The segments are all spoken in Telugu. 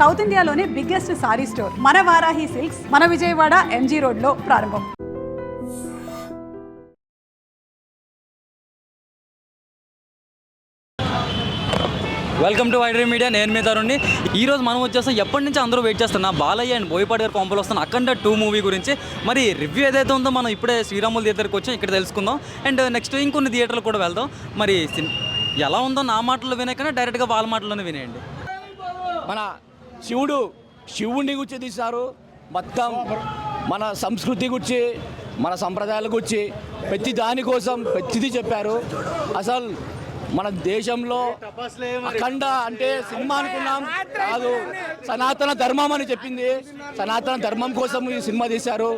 సౌత్ ఇండియాలోనే బిగ్గెస్ట్ సారీ స్టోర్ మన వారాహి సిల్క్స్ మన విజయవాడ ఎంజీ రోడ్లో ప్రారంభం. వెల్కమ్ టు వైడరీ మీడియా. నేను మీ తరుణ్ని. ఈరోజు మనం వచ్చేస్తాం ఎప్పటి నుంచి అందరూ వెయిట్ చేస్తున్నా బాలయ్య అండ్ బోయపాటి గారు కాంపోలో వస్తున్న అఖండ 2 మూవీ గురించి. మరి రివ్యూ ఏదైతే ఉందో మనం ఇప్పుడే శ్రీరాములు థియేటర్కి వచ్చాం, ఇక్కడ తెలుసుకుందాం. అండ్ నెక్స్ట్ ఇంకొన్ని థియేటర్లు కూడా వెళ్దాం. మరి ఎలా ఉందో నా మాటల్లో వినేకన్నా డైరెక్ట్గా వాళ్ళ మాటల్లోనే వినేయండి. మన శివుడిని గురించి తీశారు, మొత్తం మన సంస్కృతి గురించి, మన సంప్రదాయాల గురించి, ప్రతి దానికోసం ప్రతిదీ చెప్పారు. అసలు మన దేశంలో అఖండ అంటే సినిమా అనుకున్నాం కాదు, సనాతన ధర్మం అని చెప్పింది. సనాతన ధర్మం కోసం ఈ సినిమా తీశారు.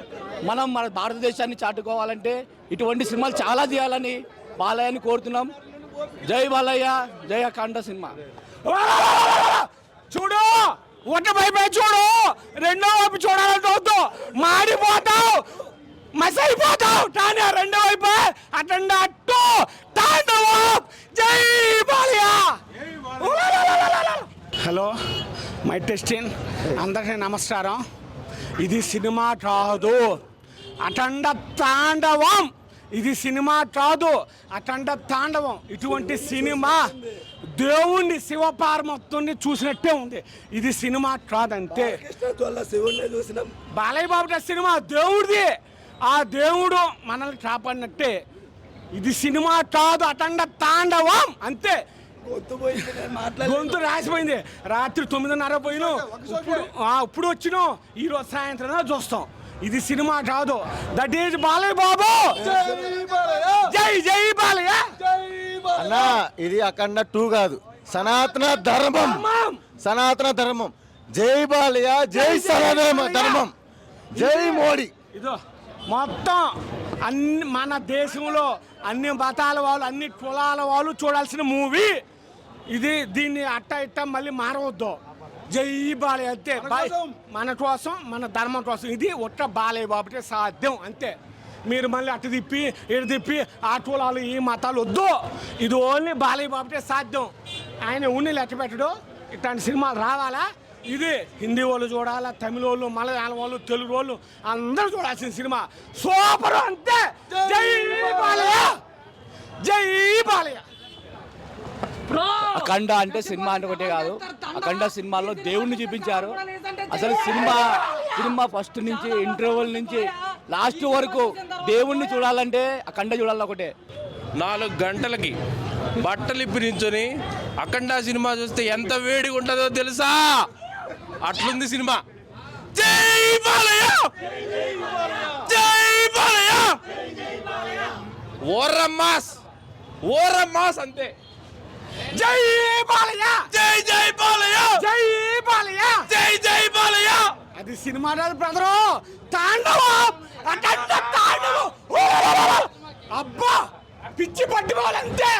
మనం మన భారతదేశాన్ని చాటుకోవాలంటే ఇటువంటి సినిమాలు చాలా తీయాలని బాలయ్యని కోరుతున్నాం. జై బాలయ్య, జై అఖండ సినిమా. చూడు, ఒక వైపు చూడు, రెండో వైపు చూడాలంటే మాడిపోతావు, మసైపోతావు. కానీ రెండో వైపు అటెండ్ అట్టు తాండవం. జై బాలయ్య. Hello, my testing. అందరికీ నమస్కారం. ఇది సినిమా కాదు, అటండ తాండవం. ఇది సినిమా కాదు, అటండ తాండవం. ఇటువంటి సినిమా దేవుణ్ణి శివపార్వతుని చూసినట్టే ఉంది. ఇది సినిమా కాదంతే. బాలయ్య బాబు సినిమా దేవుడిది, ఆ దేవుడు మనల్ని కాపాడినట్టే. ఇది సినిమా కాదు, అటండ తాండవం అంతే. గొంతు రాసిపోయింది. రాత్రి 9:30 పోయినాం, ఇప్పుడు వచ్చినాం. ఈరోజు సాయంత్రం చూస్తాం. ఇది సినిమా కాదు. That is Balayya Babu. జై జై బాలయ్య. అన్నా, ఇది అఖండ 2 కాదు, సనాతన ధర్మం. సనాతన ధర్మం. జై బాలయ్య, జై సనాతన ధర్మం, జై మోడీ. ఇదో మొత్తం అన్ని మన దేశంలో అన్ని మతాల వాళ్ళు, అన్ని కులాల వాళ్ళు చూడాల్సిన మూవీ ఇది. దీన్ని అట్ట ఇట్ట మళ్ళీ మారవద్దు. జై బాలయ్య అంతే. మన కోసం, మన ధర్మం కోసం. ఇది ఒట్ట బాలయ్య బాబుటే సాధ్యం అంతే. మీరు మళ్ళీ అటు తిప్పి ఇటు తిప్పి ఆ కులాలు ఈ మతాలు వద్దు. ఇది ఓన్లీ బాలయ్య బాబుటే సాధ్యం. ఆయన ఉన్ని లెక్క పెట్టడు. ఇట్లాంటి సినిమాలు రావాలా? ఇది హిందీ వాళ్ళు చూడాలా, తమిళ వాళ్ళు, మలయాళం వాళ్ళు, తెలుగు వాళ్ళు అందరూ చూడాల్సిన సినిమా. సూపర్ అంతే. జై బాలయ్య, జై బాలయ్య. అఖండ అంటే సినిమా అంటే ఒకటే కాదు, అఖండ సినిమాలో దేవుణ్ణి చూపించారు. అసలు సినిమా ఫస్ట్ నుంచి ఇంటర్వెల్ నుంచి లాస్ట్ వరకు దేవుణ్ణి చూడాలంటే అఖండ చూడాలి. ఒకటే 4 గంటలకి బట్టలు ఇప్పి నించొని అఖండ సినిమా చూస్తే ఎంత వేడిగా ఉంటుందో తెలుసా? అట్లుంది సినిమా. జై బాలయ్య, జై బాలయ్య. ఓరమ్మాస్ అంతే. జై బాలయ్య, జై జై బాలయ్య, జై బాలయ్య, జై జై బాలయ్య. అది సినిమా రాదు బ్రదరు, తాండవం. అఖండ తాండవం. అబ్బా, పిచ్చి పట్టుకోవాలంతే.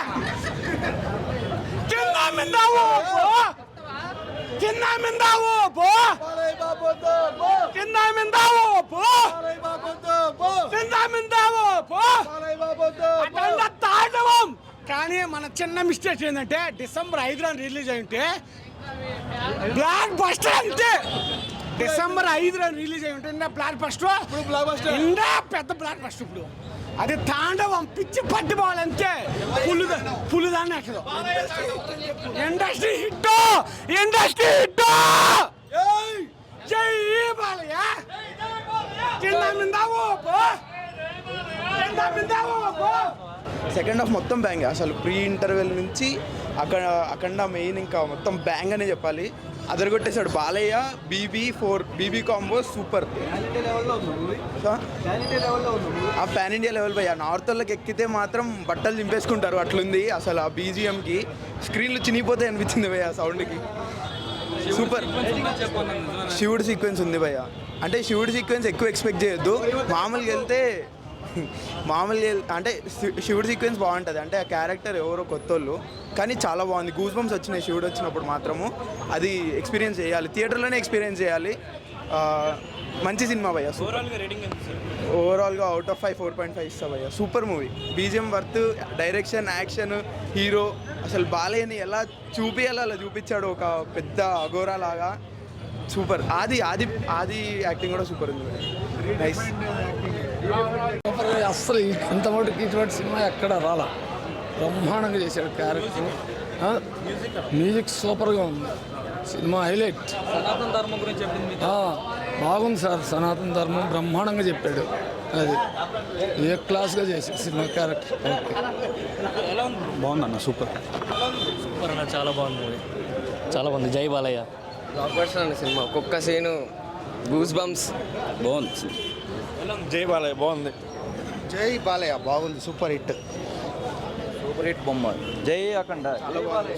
కింద మిందావు పో, కింద మిందావు పో, కింద మిందావు పో, కింద మిందావు పో. అఖండ తాండవం. కానీ మన చిన్న మిస్టేక్ ఏంటంటే డిసెంబర్ 5న రిలీజ్ అయింటే బ్లాక్ బస్టర్ అంతే. డిసెంబర్ 5న రిలీజ్ అయి ఉంటే బ్లాక్ బస్టర్, ఇంకా పెద్ద బ్లాక్ బస్టర్. ఇప్పుడు అది తాండవం, పిచ్చి పట్టిపోవాలంతే. పులిదాన్ని అక్కడ ఇండస్ట్రీ హిట్, ఇండస్ట్రీ హిట్. జై బాలయ్య. కింద మిందావు పో, కింద మిందావు పో. సెకండ్ హాఫ్ మొత్తం బ్యాంగ్. అసలు ప్రీ ఇంటర్వెల్ నుంచి అఖండ మెయిన్ ఇంకా మొత్తం బ్యాంగ్ అనే చెప్పాలి. అదరగొట్టేశాడు బాలయ్య. BB combo super. ఆ పాన్ ఇండియా లెవెల్ భయ్యా. నార్త్ వాళ్ళకి ఎక్కితే మాత్రం బట్టలు చింపేసుకుంటారు, అట్లుంది. అసలు ఆ బీజిఎంకి స్క్రీన్లు చినిగిపోతాయి అనిపించింది భయ్యా సౌండ్కి. సూపర్. శివుడు సీక్వెన్స్ ఉంది భయ్యా. అంటే శివుడు సీక్వెన్స్ ఎక్కువ ఎక్స్పెక్ట్ చేయొద్దు. మామూలుగా అంటే శివుడు సీక్వెన్స్ బాగుంటుంది. అంటే ఆ క్యారెక్టర్ ఎవరో కొత్తోళ్ళు, కానీ చాలా బాగుంది. గూస్ బంప్స్ వచ్చినాయి శివుడు వచ్చినప్పుడు మాత్రము. అది ఎక్స్పీరియన్స్ చేయాలి, థియేటర్లోనే ఎక్స్పీరియన్స్ చేయాలి. మంచి సినిమా భయ్యా. ఓవరాల్గా అవుట్ ఆఫ్ 5 4.5 ఇస్తా భయ్యా. Super movie. BGM worth, direction, action, hero. అసలు బాలయ్యని ఎలా చూపించాలో అలా చూపించాడు, ఒక పెద్ద అఘోరా లాగా. సూపర్. ఆది యాక్టింగ్ కూడా సూపర్ ఉంది. నైస్. అస్సలు ఇంతమటుకు ఇటువంటి సినిమా ఎక్కడ రాలా. బ్రహ్మాండంగా చేశాడు క్యారెక్టర్. మ్యూజిక్ సూపర్గా ఉంది. Cinema highlight. సనాతన ధర్మం గురించి చెప్పింది మీకు. బాగుంది సార్. సనాతన ధర్మం బ్రహ్మాండంగా చెప్పాడు. అది ఏ క్లాస్గా చేశాడు సినిమా క్యారెక్టర్. ఎలా ఉంది? బాగుందన్న సూపర్ అన్న, చాలా బాగుంది మూవీ, చాలా బాగుంది. జై బాలయ్య బ్లాక్ బస్టర్ అన్న సినిమా. ఒక్కొక్క సీను గూస్ బంప్స్. బాగుంది. జై బాలయ్య బాగుంది. జై బాలయ్య బాగుంది. Super hit. సూపర్ హిట్ బొమ్మ. జై Akhanda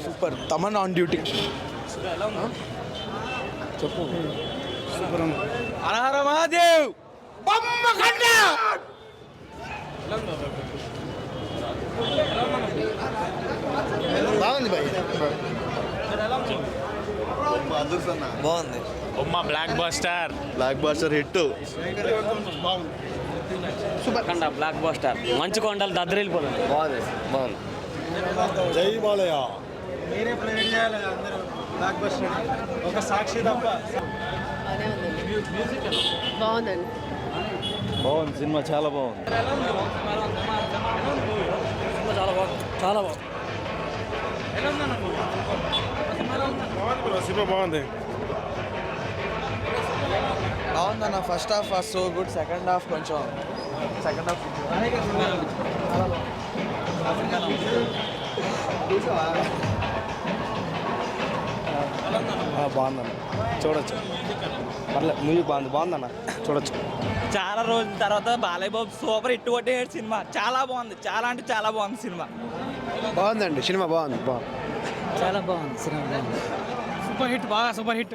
super. Thaman on duty. చెప్పు. హరహర మహాదేవ్. బాగుంది భయ్. బాగుంది. బొమ్మ blockbuster. Blockbuster hit. Akhanda blockbuster. మంచు కొండలు దద్దరిల్లిపోతుంది. బాగుంది బాగుంది. జై బాలయ్య. బాగుందండి. బాగుంది సినిమా, చాలా బాగుంది. చాలా బాగుంది. చాలా బాగుంది. సినిమా బాగుంది. బాగుందన్న. First half so good. Second half కొంచెం బాగుందన్న, చూడొచ్చు. పర్లేదు, మూవీ బాగుందన్న, చూడొచ్చు. చాలా రోజుల తర్వాత Balayya Babu super hit కొట్టేసాడు cinema. చాలా బాగుంది. చాలా అంటే చాలా బాగుంది సినిమా. బాగుందండి సినిమా. బాగుంది. చాలా బాగుంది సినిమా. బాగుంది. Super hit. బాగా సూపర్ హిట్.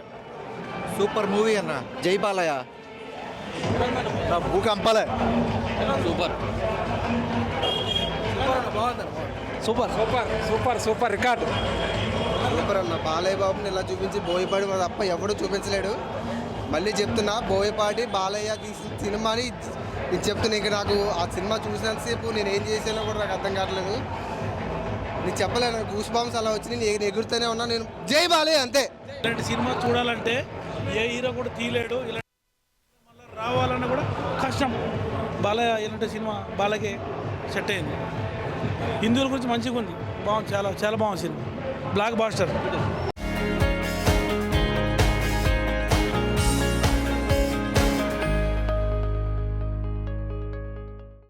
సూపర్ మూవీ అన్న. జై బాలయ్య. భూకంపాలే. సూపర్. Super record. సూపర్ అన్న. బాలయ్య బాబుని ఇలా చూపించి బోయపాటి తప్ప ఎవడు చూపించలేడు. మళ్ళీ చెప్తున్నా, బోయపాటి బాలయ్య తీసిన సినిమాని నేను చెప్తున్నా. ఇంకా నాకు ఆ సినిమా చూసినంతసేపు నేను ఏం చేసానో కూడా నాకు అర్థం కావట్లేదు. నేను చెప్పలేను. గూస్ బాంబ్స్ అలా వచ్చి నేను ఎగురుతూనే ఉన్నా. నేను జై బాలయ్య అంతే. ఇలాంటి సినిమా చూడాలంటే ఏ హీరో కూడా తీయలేడు. ఇలాంటి మళ్ళీ రావాలన్నా కూడా కష్టం. బాలయ్య ఇలాంటి సినిమా బాలయ్యకే సెట్ అయింది. హిందువుల గురించి మంచిగా ఉంది. బాగుంది. చాలా చాలా బాగుంది సినిమా. Black buster.